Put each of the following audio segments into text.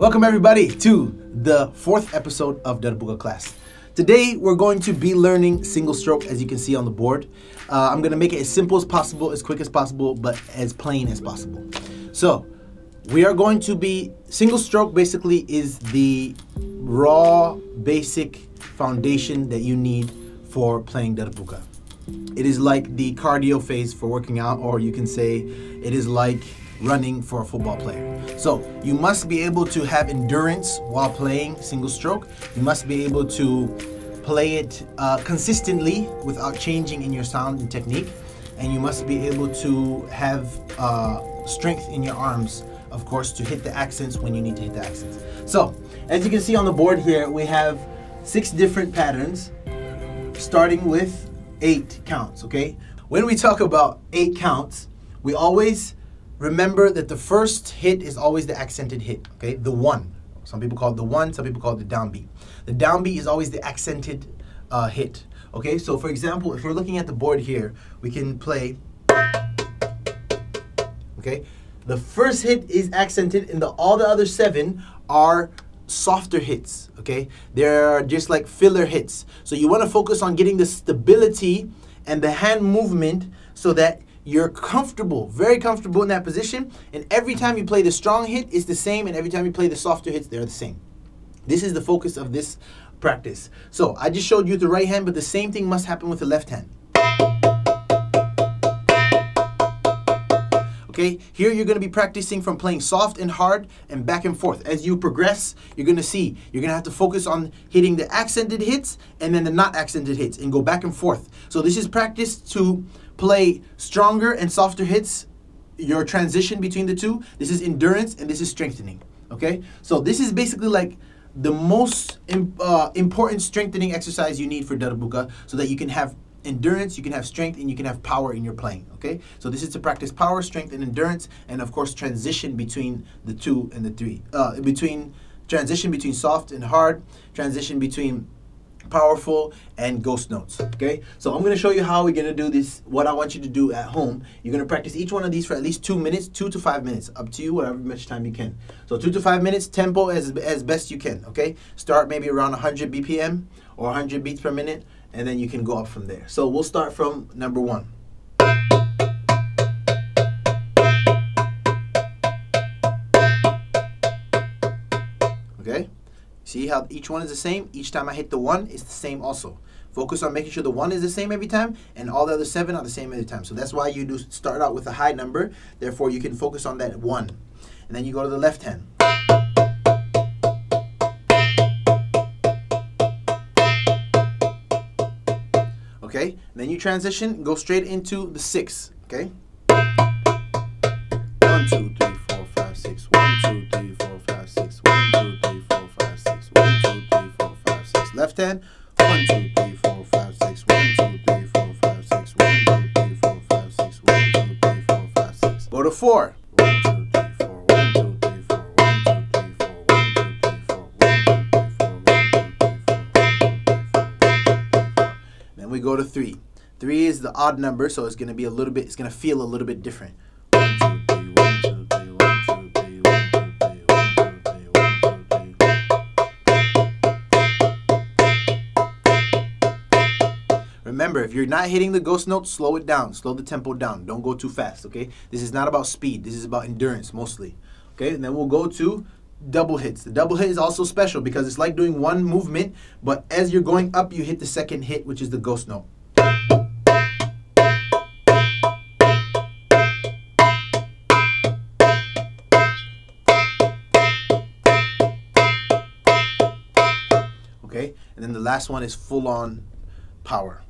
Welcome everybody to the 4th episode of Darbuka class. Today we're going to be learning single stroke, as you can see on the board. I'm going to make it as simple as possible, as quick as possible, but as plain as possible. So we are going to be, single stroke basically is the raw basic foundation that you need for playing Darbuka. It is like the cardio phase for working out, or you can say it is like running for a football player. So you must be able to have endurance while playing single stroke. You must be able to play it consistently without changing in your sound and technique. And you must be able to have strength in your arms, of course, to hit the accents when you need to hit the accents. So as you can see on the board here, we have 6 different patterns starting with 8 counts, okay? When we talk about 8 counts, we always remember that the first hit is always the accented hit, okay? The 1. Some people call it the 1, some people call it the downbeat. The downbeat is always the accented hit, okay? So for example, if we're looking at the board here, we can play, okay? The first hit is accented and all the other 7 are softer hits, okay? They're just like filler hits. So you want to focus on getting the stability and the hand movement so that you're comfortable, very comfortable in that position, and every time you play the strong hit, it's the same, and every time you play the softer hits, they're the same. This is the focus of this practice. So I just showed you the right hand, but the same thing must happen with the left hand. Okay, here you're going to be practicing from playing soft and hard and back and forth. As you progress, you're going to see, you're going to have to focus on hitting the accented hits and then the not accented hits and go back and forth. So this is practice to play stronger and softer hits, your transition between the two. This is endurance and this is strengthening, okay? So this is basically like the most important strengthening exercise you need for Darbuka so that you can have endurance, you can have strength, and you can have power in your playing, okay? So this is to practice power, strength, and endurance, and of course transition between the 2 and the 3. Transition between soft and hard, transition between powerful and ghost notes, okay? So I'm going to show you how we're going to do this, what I want you to do at home. You're going to practice each one of these for at least 2 minutes, 2 to 5 minutes, up to you, whatever much time you can. So 2 to 5 minutes, tempo as best you can, okay? Start maybe around 100 BPM or 100 beats per minute, and then you can go up from there. So we'll start from number 1. Okay? See how each one is the same? Each time I hit the 1, it's the same also. Focus on making sure the 1 is the same every time, and all the other 7 are the same every time. So that's why you do start out with a high number. Therefore, you can focus on that 1. And then you go to the left hand. Okay? And then you transition, go straight into the 6. Okay? 1, 2, 3, 4, 5, 6. 1, 2, 3, 4, 5, 6. 1, 2, 3, 4, 5, 6. 1, 2, 3, 4, 5, 6. Left hand. 1, 2, 3, 4, 5, 6. 1, 2, 3, 4, 5, 6. 1, 2, 3, 4, 5, 6. 1, 2, 3, 4, 5, 6. Go to 4. 1, 2, 3, 4. 1, 2, 3, 4. 1, 2, 3, 4. 1, 2, 3, 4. 1, 2, 3, 4. 1, 2, 3, 4. Then we go to 3. 3 is the odd number, so it's going to be a little bit, it's going to feel a little bit different. 1, 2, 3, 1, 2, 3, 1, 2, 3, 1, 2, 3, 1, 2, 3, 1, 2, 3. Remember, if you're not hitting the ghost note, slow it down. Slow the tempo down. Don't go too fast, okay? This is not about speed. This is about endurance, mostly. Okay, and then we'll go to double hits. The double hit is also special because it's like doing one movement, but as you're going up, you hit the second hit, which is the ghost note. Okay, and then the last one is full-on power.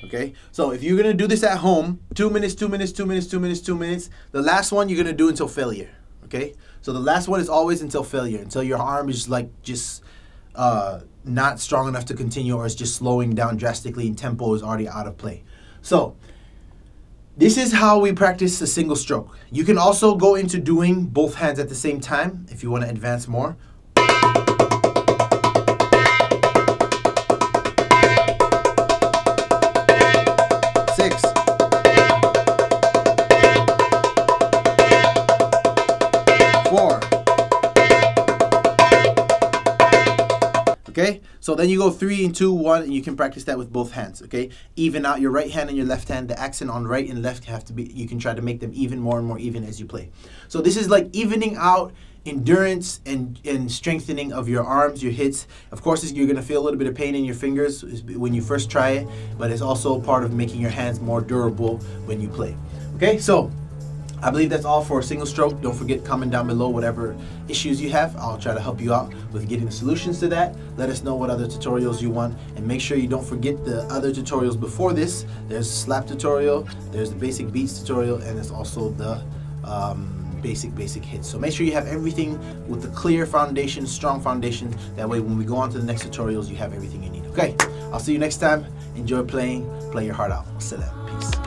Okay, so if you're gonna do this at home, 2 minutes, 2 minutes, 2 minutes, 2 minutes, 2 minutes, the last one you're gonna do until failure. Okay, so the last one is always until failure, until your arm is like just not strong enough to continue, or it's just slowing down drastically and tempo is already out of play. So this is how we practice a single stroke. You can also go into doing both hands at the same time if you want to advance more. 6. Okay, so then you go 3 and 2, 1, and you can practice that with both hands. Okay, even out your right hand and your left hand. The accent on right and left have to be, you can try to make them even more and more even as you play. So this is like evening out endurance and strengthening of your arms, your hits. Of course, you're going to feel a little bit of pain in your fingers when you first try it, but it's also part of making your hands more durable when you play. Okay, so I believe that's all for a single stroke. Don't forget, comment down below whatever issues you have. I'll try to help you out with getting the solutions to that. Let us know what other tutorials you want, and make sure you don't forget the other tutorials before this. There's a slap tutorial, there's the basic beats tutorial, and there's also the basic hits. So make sure you have everything with the clear foundation, strong foundation. That way when we go on to the next tutorials, you have everything you need. Okay, I'll see you next time. Enjoy playing, play your heart out. Salam. Peace.